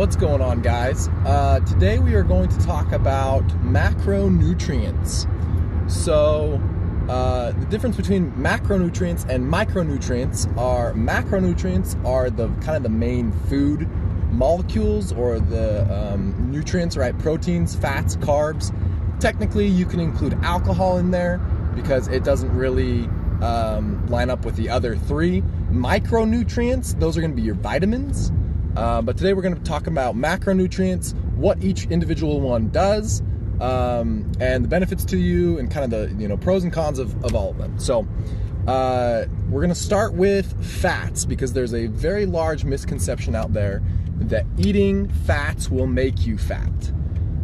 What's going on, guys? Today we are going to talk about macronutrients. So the difference between macronutrients and micronutrients are the kind of the main food molecules, or the nutrients, right? Proteins, fats, carbs. Technically you can include alcohol in there because it doesn't really line up with the other three. Micronutrients, those are going to be your vitamins. But today we're going to talk about macronutrients, what each individual one does, and the benefits to you, and kind of the pros and cons of all of them. So we're going to start with fats, because there's a very large misconception out there that eating fats will make you fat,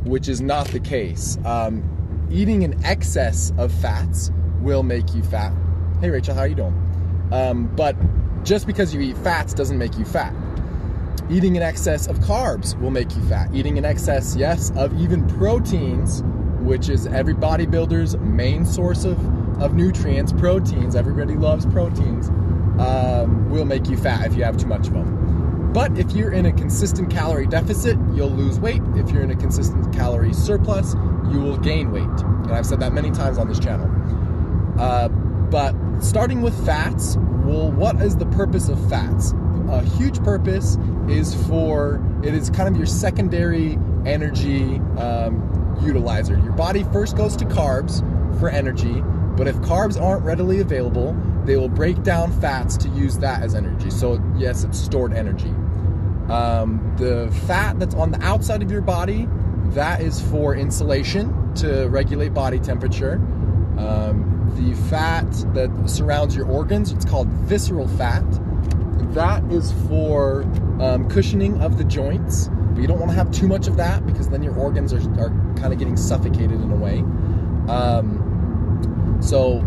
which is not the case. Eating in excess of fats will make you fat. Hey Rachel, how are you doing? But just because you eat fats doesn't make you fat. Eating in excess of carbs will make you fat. Eating in excess, yes, of even proteins, which is every bodybuilder's main source of nutrients, proteins, everybody loves proteins, will make you fat if you have too much of them. But if you're in a consistent calorie deficit, you'll lose weight. If you're in a consistent calorie surplus, you will gain weight. And I've said that many times on this channel. But starting with fats, well, what is the purpose of fats? A huge purpose is it is kind of your secondary energy utilizer. Your body first goes to carbs for energy, but if carbs aren't readily available, they will break down fats to use that as energy. So yes, it's stored energy. The fat that's on the outside of your body, that is for insulation, to regulate body temperature. The fat that surrounds your organs, it's called visceral fat. That is for cushioning of the joints, but you don't want to have too much of that, because then your organs are kind of getting suffocated in a way. So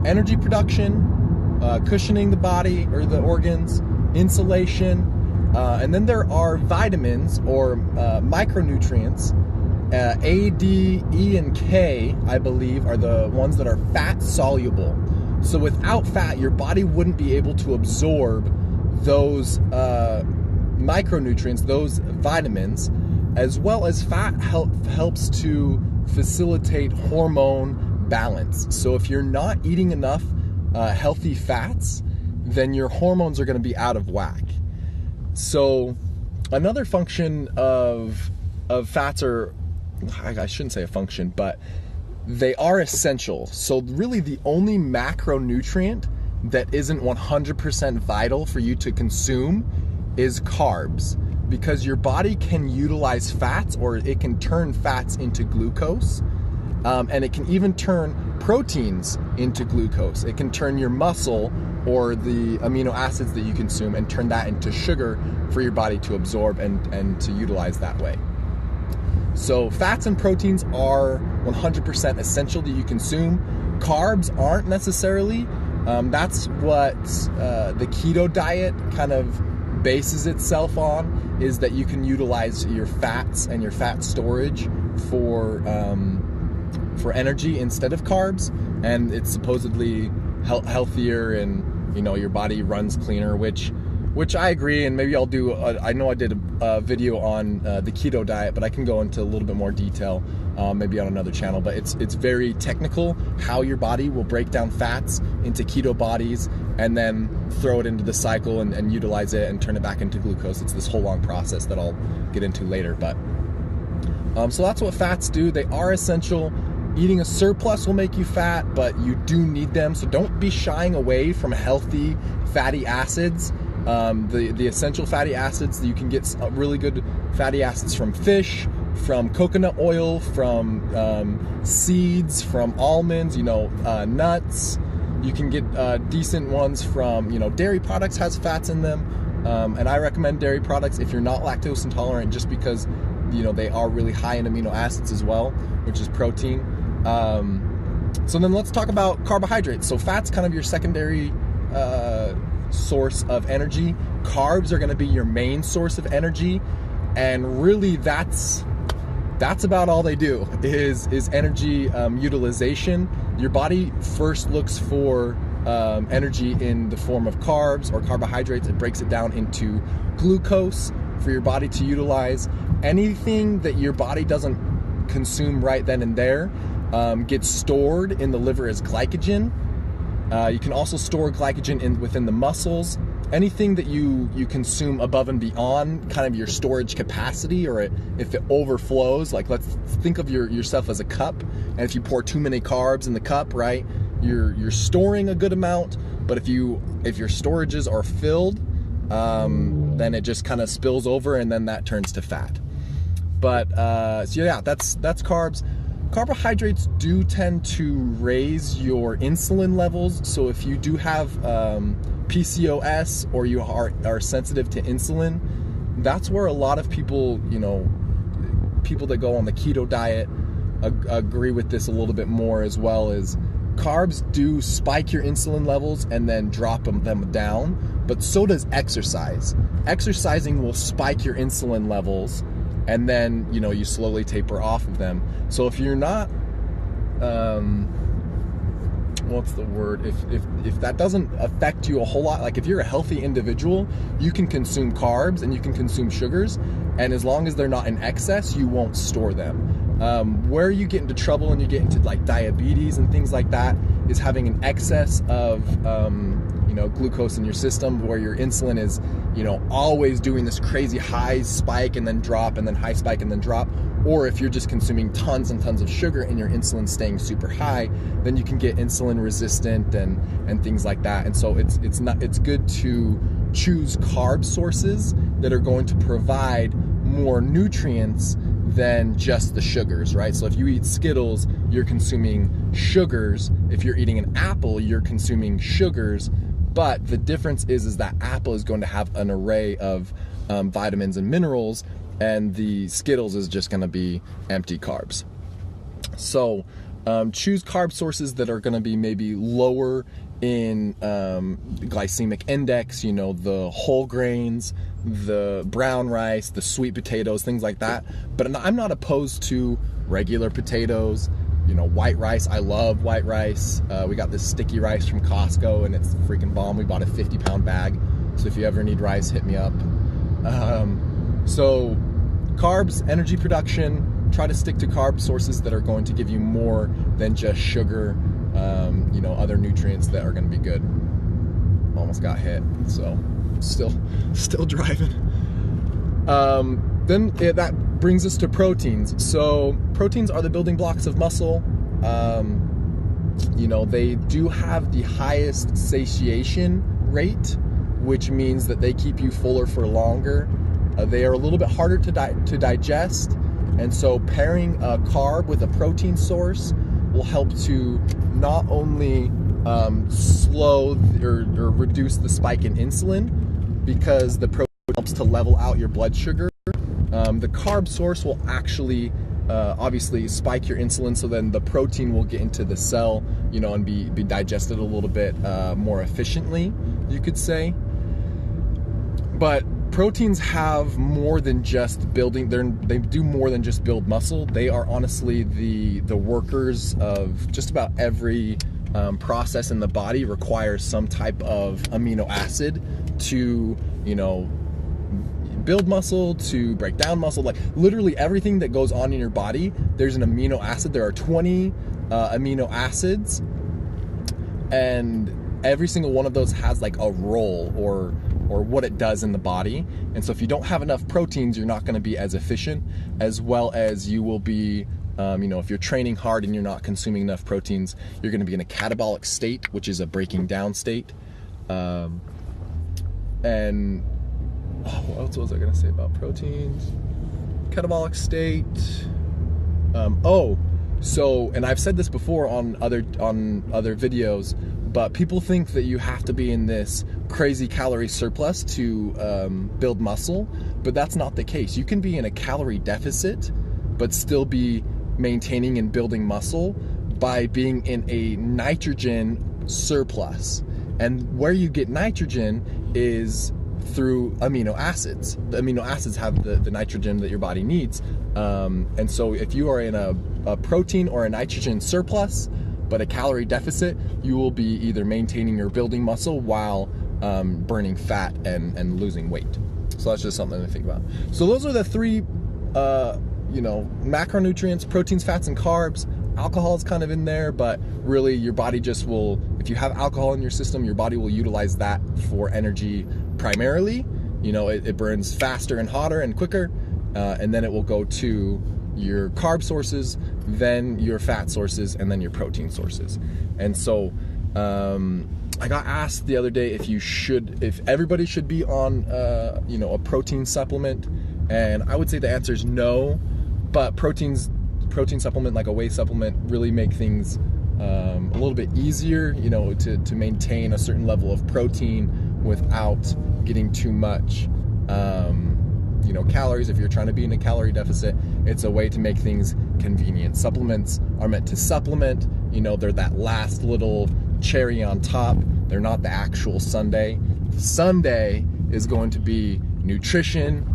energy production, cushioning the body or the organs, insulation, and then there are vitamins or micronutrients. A, D, E, and K, I believe, are the ones that are fat soluble. So without fat, your body wouldn't be able to absorb those micronutrients, those vitamins, as well as fat helps to facilitate hormone balance. So if you're not eating enough healthy fats, then your hormones are going to be out of whack. So another function of fats are, I shouldn't say a function, but they are essential. So really the only macronutrient that isn't 100% vital for you to consume is carbs, because your body can utilize fats, or it can turn fats into glucose, and it can even turn proteins into glucose. It can turn your muscle or the amino acids that you consume and turn that into sugar for your body to absorb and to utilize that way. So fats and proteins are 100% essential that you consume. Carbs aren't necessarily. That's what the keto diet kind of bases itself on, is that you can utilize your fats and your fat storage for energy instead of carbs, and it's supposedly healthier, and your body runs cleaner, which I agree, and maybe I'll do, I know I did a video on the keto diet, but I can go into a little bit more detail maybe on another channel, but it's very technical how your body will break down fats into keto bodies and then throw it into the cycle and utilize it and turn it back into glucose. It's this whole long process that I'll get into later, but so that's what fats do. They are essential. Eating a surplus will make you fat, but you do need them, so don't be shying away from healthy fatty acids. The essential fatty acids, you can get really good fatty acids from fish, from coconut oil, from seeds, from almonds, nuts. You can get decent ones from, dairy products has fats in them, and I recommend dairy products if you're not lactose intolerant, just because they are really high in amino acids as well, which is protein. So then let's talk about carbohydrates. So fat's kind of your secondary source of energy. Carbs are going to be your main source of energy, and really that's about all they do is energy utilization. Your body first looks for energy in the form of carbs or carbohydrates. It breaks it down into glucose, for your body to utilize. Anything that your body doesn't consume right then and there gets stored in the liver as glycogen. You can also store glycogen within the muscles. Anything that you consume above and beyond kind of your storage capacity, or if it overflows, like let's think of yourself as a cup, and if you pour too many carbs in the cup, right, you're storing a good amount, but if your storages are filled, then it just kind of spills over, and then that turns to fat. But so yeah, that's carbs. Carbohydrates do tend to raise your insulin levels. So if you do have PCOS, or you are sensitive to insulin, that's where a lot of people, people that go on the keto diet agree with this a little bit more, as well as carbs do spike your insulin levels and then drop them down, but so does exercise. Exercising will spike your insulin levels, and then you slowly taper off of them. So if you're not what's the word, if that doesn't affect you a whole lot, like if you're a healthy individual, you can consume carbs and you can consume sugars, and as long as they're not in excess, you won't store them. Where you get into trouble and you get into like diabetes and things like that is having an excess of glucose in your system, where your insulin is always doing this crazy high spike and then drop, and then high spike and then drop. Or if you're just consuming tons and tons of sugar and your insulin staying super high, then you can get insulin resistant and things like that. And so it's good to choose carb sources that are going to provide more nutrients than just the sugars, right? So if you eat Skittles, you're consuming sugars. If you're eating an apple, you're consuming sugars. But the difference is that apple is going to have an array of vitamins and minerals, and the Skittles is just going to be empty carbs. So choose carb sources that are going to be maybe lower in glycemic index, the whole grains, the brown rice, the sweet potatoes, things like that. But I'm not opposed to regular potatoes, white rice. I love white rice. We got this sticky rice from Costco, and it's freaking bomb. We bought a 50-pound bag. So if you ever need rice, hit me up. So carbs, energy production, try to stick to carb sources that are going to give you more than just sugar, other nutrients that are going to be good. Almost got hit, so still driving. Then that brings us to proteins. So proteins are the building blocks of muscle. They do have the highest satiation rate, which means that they keep you fuller for longer. They are a little bit harder to digest, and so pairing a carb with a protein source will help to not only slow or reduce the spike in insulin, because the protein helps to level out your blood sugar. The carb source will actually obviously spike your insulin, so then the protein will get into the cell, and be digested a little bit more efficiently, you could say. But proteins have more than just building. They do more than just build muscle. They are honestly the workers of just about every process in the body. Requires some type of amino acid to build muscle, to break down muscle. Like literally everything that goes on in your body, there's an amino acid. There are 20 amino acids, and every single one of those has like a role or what it does in the body. And so if you don't have enough proteins, you're not going to be as efficient, as well as you will be, if you're training hard and you're not consuming enough proteins, you're going to be in a catabolic state, which is a breaking down state. And what else was I going to say about proteins? Catabolic state. And I've said this before on other videos, but people think that you have to be in this crazy calorie surplus to build muscle, but that's not the case. You can be in a calorie deficit, but still be maintaining and building muscle by being in a nitrogen surplus. And where you get nitrogen is through amino acids. The amino acids have the nitrogen that your body needs. And so if you are in a protein or a nitrogen surplus, but a calorie deficit, you will be either maintaining or building muscle while burning fat and losing weight. So that's just something to think about. So those are the three, macronutrients: proteins, fats, and carbs. Alcohol is kind of in there, but really your body just will, if you have alcohol in your system, your body will utilize that for energy primarily. It burns faster and hotter and quicker, and then it will go to your carb sources, then your fat sources, and then your protein sources. And so I got asked the other day if everybody should be on a protein supplement, and I would say the answer is no. But protein supplement, like a whey supplement, really make things a little bit easier, to maintain a certain level of protein without getting too much calories. If you're trying to be in a calorie deficit, it's a way to make things convenient. Supplements are meant to supplement, they're that last little cherry on top. They're not the actual sundae. The sundae is going to be nutrition,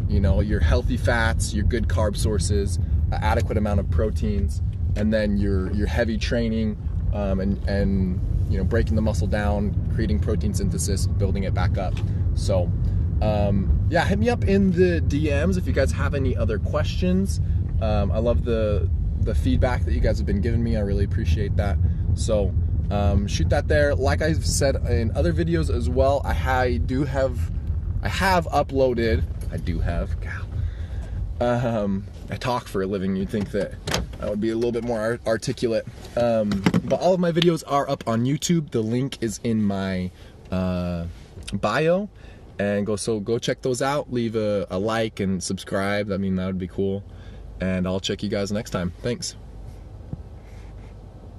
your healthy fats, your good carb sources, adequate amount of proteins, and then your heavy training, and breaking the muscle down, creating protein synthesis, building it back up. So hit me up in the DMs if you guys have any other questions. I love the feedback that you guys have been giving me. I really appreciate that. So shoot that there. Like I've said in other videos as well, I have uploaded. I talk for a living. You'd think that I would be a little bit more articulate. But all of my videos are up on YouTube. The link is in my bio, and go check those out. Leave a like and subscribe. That would be cool. And I'll check you guys next time. Thanks.